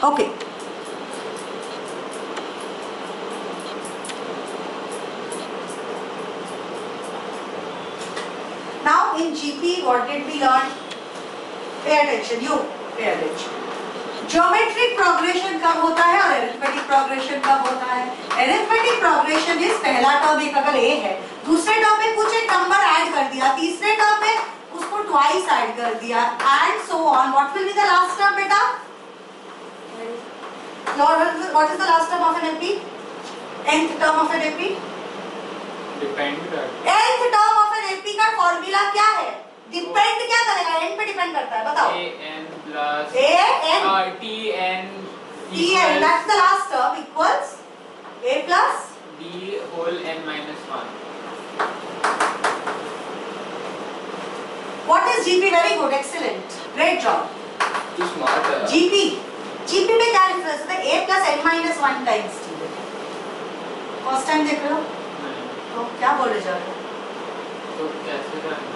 Okay. Now in GP, what did we learn? Pay attention, you pay attention. Geometric progression कब होता है और arithmetic progression कब होता है? Arithmetic progression is पहला टर्म एक अगर a है, दूसरे टर्म में कुछ एक नंबर ऐड कर दिया, तीसरे टर्म में उसको twice ऐड कर दिया, and so on. What will be the last term बेटा? What is the last term of an AP? Nth term of an AP? Depend करता है। Nth term of an AP का formula क्या है? Depend क्या करेगा? n पे depend करता है, बताओ। an plus tn tn, that's the last term, equals a plus d whole n minus 1. What is GP? Very good, excellent, great job. Too smart. GP में क्या डिफरेंस होता है? a plus n minus 1 times t. First time देख रहे हो? तो क्या बोले जा रहे हो? तो कैसे करना है?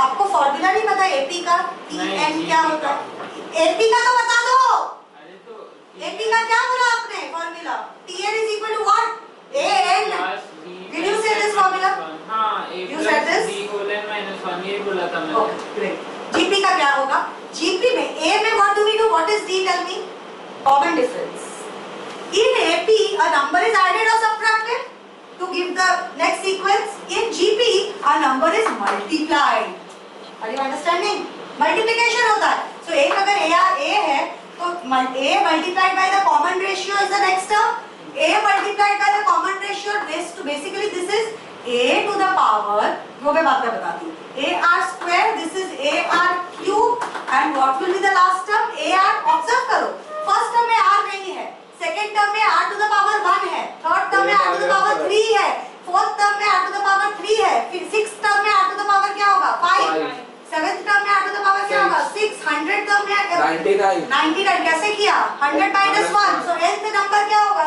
आपको फॉर्मूला नहीं पता एपी का? tn क्या होता है? एपी का तो बता दो। अरे तो एपी का क्या बोला आपने formula? tn is equal to what? an. Did you say this formula? हाँ, a You said this? d whole n minus 1 ये बोला था मैंने। Okay, great. GP का क्या होगा? GP में a में what do we do? What is d? Tell me. Common difference. In AP, a number is added or subtracted to give the next sequence. In GP, a number is multiplied. Are you understanding? Multiplication होता है. So एक अगर a है तो a multiplied by the common ratio is the next term. A multiplied by the common ratio raised to, basically this is a to the power, वो मैं बात बताती हूँ, ar square, this is ar cube, and what will be the last term? ar. Observe करो, first term में r नहीं है, second term में r to the power 1 है, third term में r to the power 3 है, fourth term में r to the power 3 है, फिर sixth term में r to the power क्या होगा? 5, seventh term में r to the power क्या होगा? 6, 100 term में 99 कैसे किया? 100 minus 1, so nth number क्या होगा?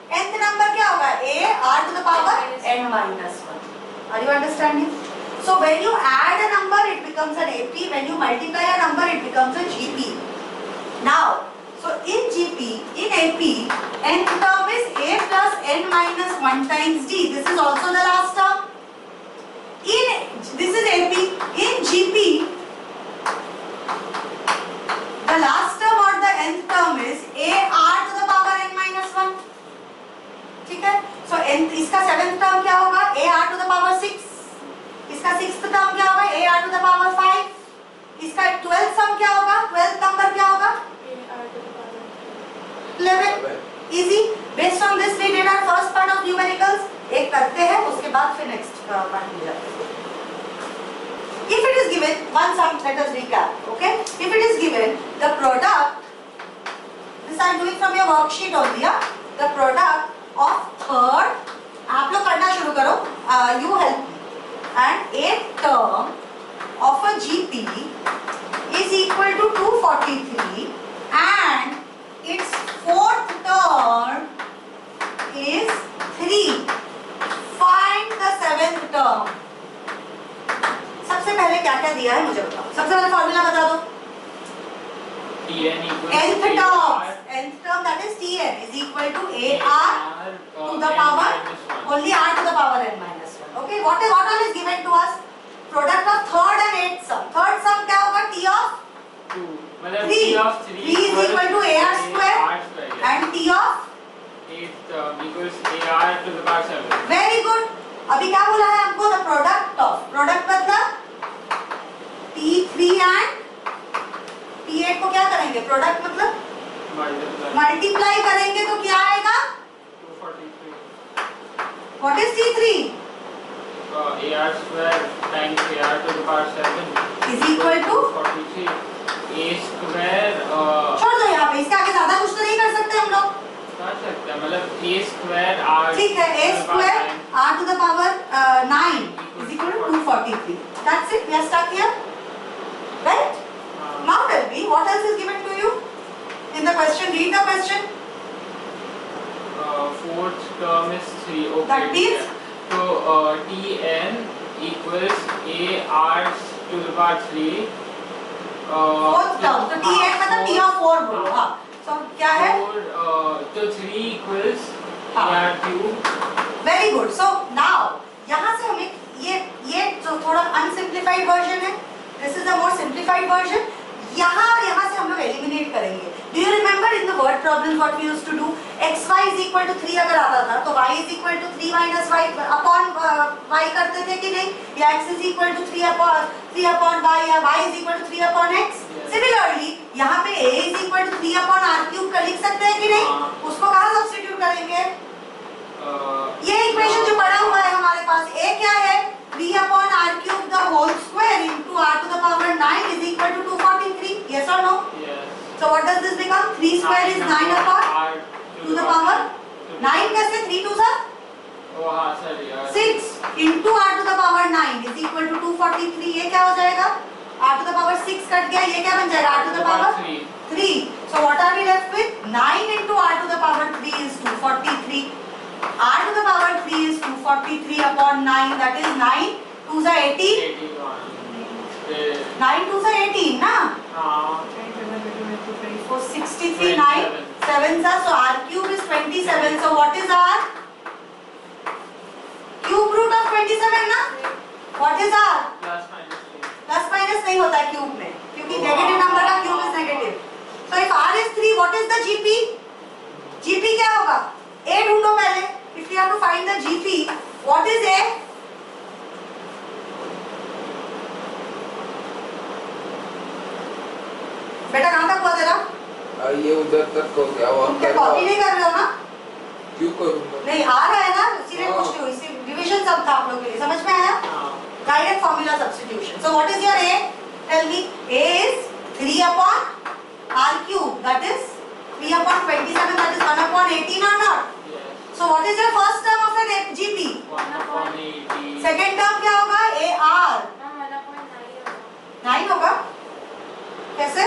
nth number क्या होगा? a r to the power n minus 1. Are you understanding? So when you add a number, it becomes an AP. When you multiply a number, it becomes a GP. Now, so in GP, in AP, nth term is a plus n minus 1 times d. This is also the last term. This is AP. In GP, the last term or the nth term is a r to the power n minus 1. ठीक है? So इसका seventh term क्या होगा? a r to the power 6. इसका sixth term क्या होगा? a r to the power 5. इसका 12th term क्या होगा? 12th number क्या होगा? a r to the power 11. Easy. Based on this, we did our first part of numericals. एक करते हैं, उसके बाद फिर next part में जाते हैं. If it is given, one sum, let us recap. Okay? If it is given, the product. This I am doing from your worksheet only. Yeah? The product of third, आप लोग करना शुरू करो. You help me. And eighth term of a GP is equal to 243, and its fourth term is 3. Find the seventh term. सबसे पहले क्या क्या दिया है मुझे बताओ. सबसे पहले फॉर्मूला बता दो. tn equals nth term, that is tn is equal to ar to the power only r to the power n minus 1. Okay, what all is given to us? Product of third and eighth sum. Third sum क्या होगा? t of 2 मतलब t of 3 is equal to ar square and t of 8 equals ar to the power 7. Very good. अभी क्या बोला है हमको? The product of, product मतलब t3 and t8 को क्या करेंगे? प्रोडक्ट मतलब मल्टीप्लाई करेंगे तो क्या आएगा? 243. What is t3? ar square times ar to the power 7 is equal to 43. a square छोड़ दो यहाँ पे, इसके आगे ज्यादा कुछ तो नहीं कर सकते हम लोग. कर सकते हैं, मतलब a square r. ठीक है, a square r to the power 9 is equal to 243. That's it. We are stuck here, right? Now tell me, what else is given to you in the question? Read the question. Fourth term is 3. Okay. That means so tn equals ar to the power 3. fourth term. So t8 मतलब t of 4 बोलो. हाँ. So क्या है? तो 3 equals हाँ. AR cube. Very good. So now यहाँ से हमें ये जो थोड़ा अनसिंप्लीफाइड वर्जन है, this is a more simplified version. यहाँ से हम लोग एलिमिनेट करेंगे. Do you remember in the word problem what we used to do? xy is equal to 3 अगर आता था तो y is equal to 3 minus y upon y करते थे कि नहीं? या x is equal to 3 upon y या y is equal to 3 upon x. Similarly यहाँ पे a is equal to 3 upon r cube का लिख सकते हैं कि नहीं? उसको कहाँ सब्स्टिट्यूट करेंगे? ये इक्वेशन जो पड़ा हुआ है हमारे पास, a क्या है? 3 upon r cube the whole square into r to the power 9 is equal to 243. Yes or no? Yes. So what does this become? 3 square is 9 upon R to the power 9 कैसे? 3 2 sir? Oh हाँ sir यार. 6 into r to the power 9 is equal to 243. ये क्या हो जाएगा? r to the power 6 cut गया, ये क्या बन जाएगा? r to the power 3. So what are we left with? 9 into r to the power 3 is 243. r to the power 3 is 243 upon 9, that is 9 2s are 18. 81. 9 2s are 18 ना? हाँ. 63 9 7s are, so r cube is 27. So what is r? Cube root of 27 ना? What is r? Plus minus 3. Plus minus नहीं होता है cube में, क्योंकि negative number का cube is negative. So if r is 3, what is the gp? gp क्या होगा? a ढूंढो पहले. If you have to find the gp, what is a? बेटा कहाँ तक हुआ तेरा? ये उधर तक हो गया. और क्या कॉपी नहीं कर रहे हो ना? क्यों करूँगा? नहीं आ रहा है ना, इसीलिए पूछ रही हूँ. इसी डिवीजन सब था आप लोगों के लिए, समझ में आया? हाँ. Direct formula substitution. So what is your a? Tell me. a is 3 upon r cube, that is 3 upon 27, that is 1 upon 18 or not? Yes. So what is your first term of an gp? 1 upon 80. Second term क्या होगा? ar 9 होगा. कैसे?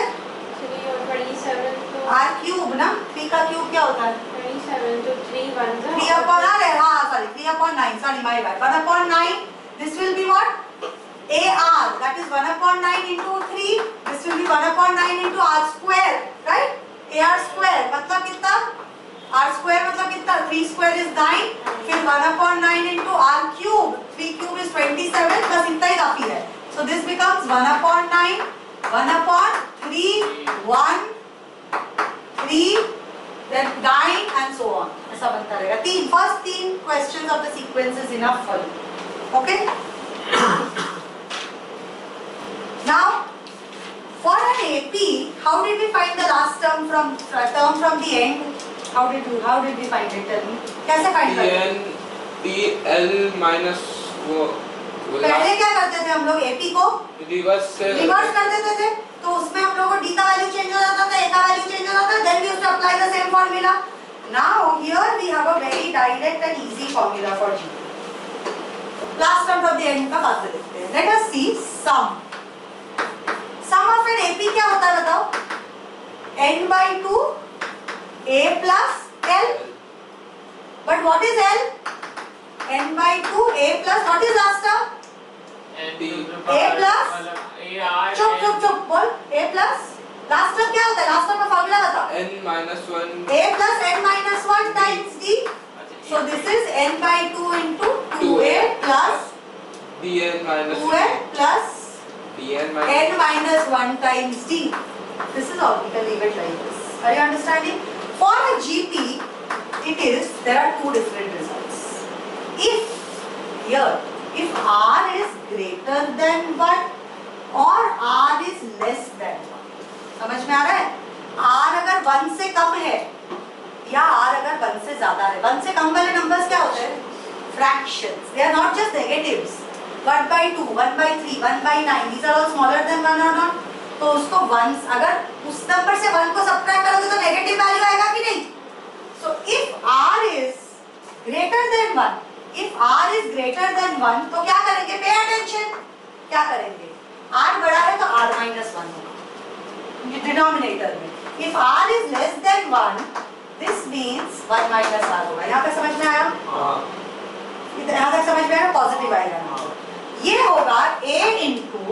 r cube ना, 3 का cube क्या होता है? 3 upon r है, हाँ sorry, 3 upon 9, sorry my bad. 1 upon 9, this will be what? ar, that is 1 upon 9 into 3, this will be 1 upon 9 into r square, right? ar square मतलब कितना? r square मतलब कितना? 3 square is 9, फिर 1 upon 9 into r cube, 3 cube is 27, बस इतना ही काफी है. So this becomes 1 upon 9, 1 upon 3, 1, 3, then 9 and so on. ऐसा बनता रहेगा. First 3 questions of the sequence is enough for you. Okay? Now, for an AP, how did we find the last term from the end? How did we find it? Tell me. कैसे find करते? TL minus वो पहले क्या करते थे हम लोग AP को? रिवर्स कर देते थे. तो उसमें हम लोगों को D का वैल्यू चेंज हो जाता था, A का वैल्यू चेंज हो जाता था. Then we used to apply the same formula. Now here we have a very direct and easy formula for G. Last term from the end का बात करते हैं. Let us see sum. Sum of an AP क्या होता है बताओ? n by 2 a plus l. But what is l? n by 2 a plus what is last term? A plus चुप बोल. A plus last term क्या होता है? last term का फॉर्मूला बताओ. n minus 1 A plus n minus 1 times d. So this is n by 2 into 2a plus dn minus 2a plus dn n minus 1 times d. This is all. We can leave it like this. Are you understanding? For a GP, there are two different results. If r is greater than 1 or r is less than 1. समझ में आ रहा है? r अगर 1 से कम है या r अगर 1 से ज्यादा है. 1 से कम वाले नंबर्स क्या होते हैं? Fractions. They are not just negatives. 1 by 2, 1 by 3, 1 by 9. These are all smaller than 1 or not? तो उसको 1 अगर उस नंबर से 1 को सब्ट्रैक्ट करोगे तो नेगेटिव वैल्यू आएगा कि नहीं? So if r is greater than 1, if r is greater than 1 तो क्या करेंगे? Pay attention. क्या करेंगे? r बड़ा है तो r minus 1 होगा डिनोमिनेटर में. If r is less than 1, this means 1 minus r होगा. यहाँ पे समझ में आया? यहाँ तक समझ में आया? पॉजिटिव आएगा. ये होगा a into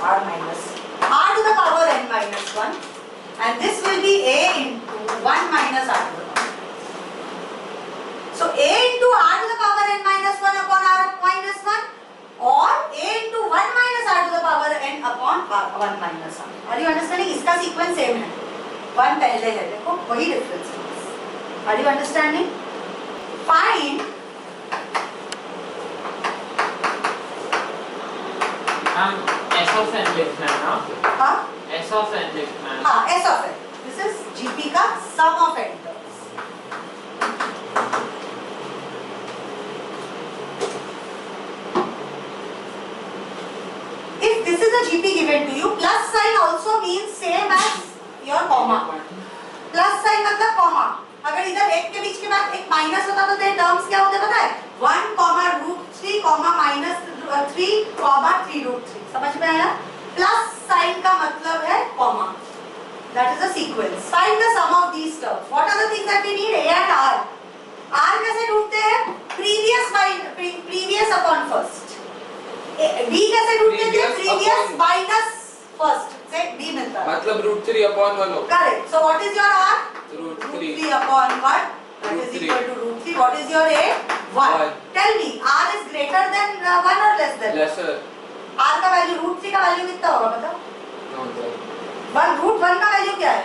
r minus r to the power n minus 1. and this will be a into 1 minus r to the power. So a into r to the power n minus 1 upon r minus 1 or a into 1 minus r to the power n upon r 1 minus r. Are you understanding? इसका sequence same है. One पहले है, देखो वही difference है. Are you understanding? Find S of n लिखना है ना? हाँ S of n लिखना है. हाँ S of n. This is GP का sum of n terms. If this is a GP given to you, plus sign also means same as your comma. Plus sign मतलब comma. अगर इधर एक के बीच के बाद एक माइनस होता तो तेरे टर्म्स क्या होते पता है? 1 comma root 3 comma minus 3 comma 3 root 3. समझ में आया? प्लस साइन का मतलब है comma. That is a sequence. Find the sum of these terms. What are the things that we need? A and R. R कैसे ढूंढते हैं? Previous upon first. B कैसे ढूंढते हैं? Previous minus first. से B मिलता है. मतलब √3 upon 1 होगा. Correct. So what is your R? √3. √3 upon 1. That is equal to √3. What is your A? 1. Tell me, R is greater than 1 or less than? Lesser. R का value √3 का value कितना होगा बताओ? No, sir. √1 का value क्या है?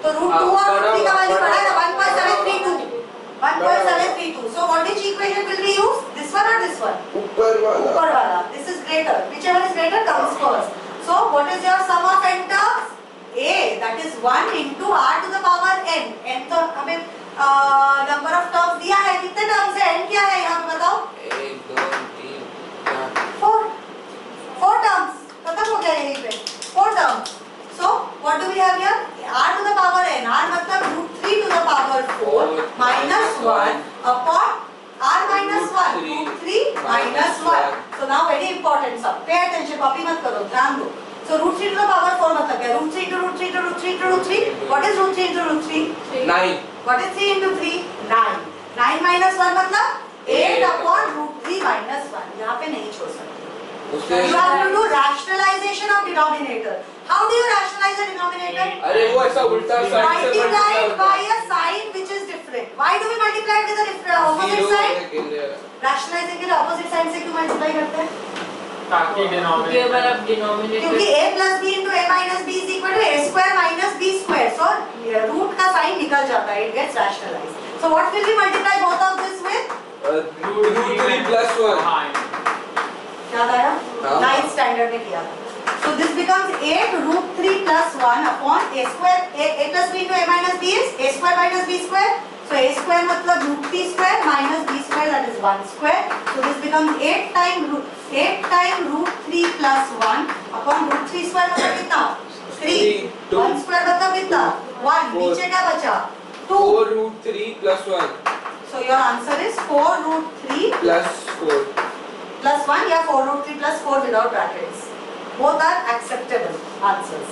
तो √2 और √3 का वैल्यू बड़ा है ना 1.732. 1.732. So what which equation will we use? This one or this one? ऊपर वाला. ऊपर वाला. This is greater. Whichever is greater comes first. So what is your sum of n terms? A, that is 1 into r to the power n. n तो हमें number of terms दिया है. कितने terms है? n क्या है यहाँ पे बताओ? 1 2 3 4. 4 terms. खत्म हो गया यहीं पे. 4 terms. So what do we have here? r to the power n. r मतलब √3 to the power 4 minus 1 upon r minus 1. √3 minus 1. So now very important sum. Pay attention. Copy मत करो. ध्यान दो. So √3 to the power 4 मतलब क्या? √3 into √3 into √3 into √3. What is √3 into √3? 9. What is 3 into 3? 9. 9 minus 1 मतलब 8 upon √3 minus 1. यहाँ पे नहीं छोड़ सकते. उससे You have to do rationalization of denominator. How do you rationalize the denominator? अरे वो ऐसा उल्टा साइड से Multiplied by a sign which is different. Why do we multiply with a different opposite sign? Rationalizing के लिए opposite sign से क्यों multiply करते हैं? ताकि डिनोमिनेटर क्योंकि a plus b into a minus b is equal to a square minus b square. So root का sign निकल जाता है. It gets rationalized. So what will we multiply both of this with? √3 plus 1. हाँ याद आया? हाँ. 9th standard में किया था. So this becomes 8 √3 plus 1 upon a square. A plus b into a minus b is a square minus b square. So a square मतलब √3 square minus b square, that is 1 square. So this becomes 8 times √3 plus 1 upon √3 square मतलब कितना? 3. 1 square मतलब कितना? 1. नीचे क्या बचा? 2. 4 √3 plus 1 So your answer is 4 √3 plus 4. plus 1 या 4 √3 plus 4 without brackets. Both are acceptable answers.